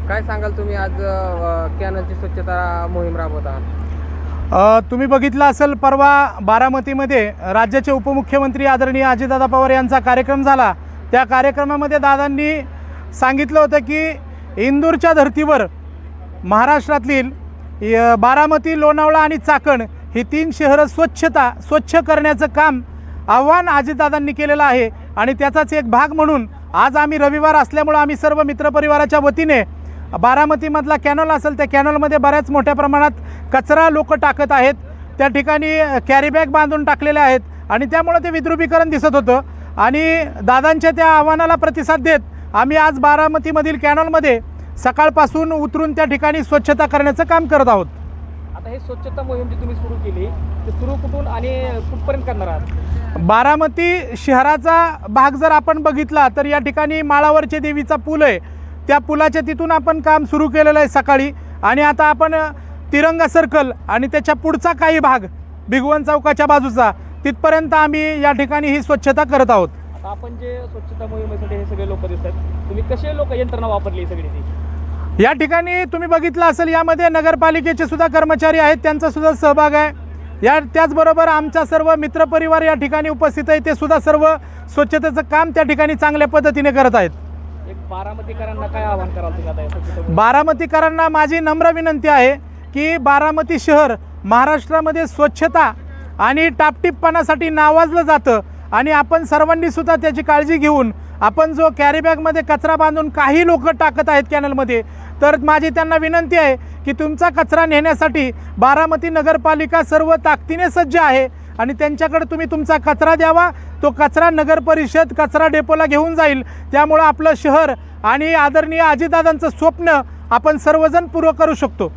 काय सांगाल तुम्ही आज कॅनलची स्वच्छता मोहीम राबवत आहात? तुम्ही बघितलं असेल परवा बारामतीमध्ये राज्याचे उपमुख्यमंत्री आदरणीय अजितदादा पवार यांचा कार्यक्रम झाला। त्या कार्यक्रमामध्ये दादांनी सांगितलं होतं की इंदूरच्या धर्तीवर महाराष्ट्रातील बारामती, लोणावळा आणि चाकण ही 3 शहरं स्वच्छ करण्याचं काम आव्हान अजितदादांनी केलेलं आहे। आणि त्याचाच एक भाग म्हणून आज आम्ही रविवार असल्यामुळं आम्ही सर्व मित्रपरिवाराच्या वतीने बारामतीमधला कॅनल असेल त्या कॅनलमध्ये बऱ्याच मोठ्या प्रमाणात कचरा लोक टाकत आहेत। त्या ठिकाणी कॅरी बॅग बांधून टाकलेल्या आहेत आणि त्यामुळे ते विद्रुपीकरण दिसत होतं। आणि दादांच्या त्या आव्हानाला प्रतिसाद देत आम्ही आज बारामतीमधील कॅनलमध्ये सकाळपासून उतरून त्या ठिकाणी स्वच्छता करण्याचं काम करत आहोत। आता हे स्वच्छता मोहीम जी तुम्ही सुरू केली ते सुरू कुठून आणि कुठपर्यंत करणार आहात? बारामती शहराचा भाग जर आपण बघितला तर या ठिकाणी माळावरचे देवीचा पूल आहे, त्या पुलाच्या तिथून आपण काम सुरू केलेलं आहे सकाळी। आणि आता आपण तिरंगा सर्कल आणि त्याच्या पुढचा काही भाग भिगवण चौकाच्या बाजूचा तिथपर्यंत आम्ही या ठिकाणी ही स्वच्छता करत आहोत। आता आपण जे स्वच्छता मोहिमेसाठी हे सगळे लोक दिसतात, तुम्ही कसे लोक यंत्रणा वापरली सगळी ती? या ठिकाणी तुम्ही बघितलं असेल यामध्ये नगरपालिकेचे सुद्धा कर्मचारी आहेत, त्यांचा सुद्धा सहभाग आहे। त्याचबरोबर आमचा सर्व मित्रपरिवार या ठिकाणी उपस्थित आहे, ते सुद्धा सर्व स्वच्छतेचं काम त्या ठिकाणी चांगल्या पद्धतीने करत आहेत। एक बारामतीकरांना काय आवाहन कराल तुम्ही आता या स्वच्छता? बारामतीकरांना माझी नम्र विनंती आहे की बारामती शहर महाराष्ट्रामध्ये स्वच्छता आणि टापटीपपणासाठी नावाजलं जातं आणि आपण सर्वांनी सुद्धा त्याची काळजी घेऊन आपण जो कॅरी बॅगमध्ये कचरा बांधून काही लोक टाकत आहेत कॅनलमध्ये, तर माझी त्यांना विनंती आहे की तुमचा कचरा नेण्यासाठी बारामती नगरपालिका सर्व ताकदीने सज्ज आहे आणि त्यांच्याकडे तुम्ही तुमचा कचरा द्यावा। तो कचरा नगर परिषद कचरा डेपोला घेऊन जाईल। त्यामुळे आपलं शहर आणि आदरणीय अजितदादांचं स्वप्न आपण सर्वजण पूर्ण करू शकतो।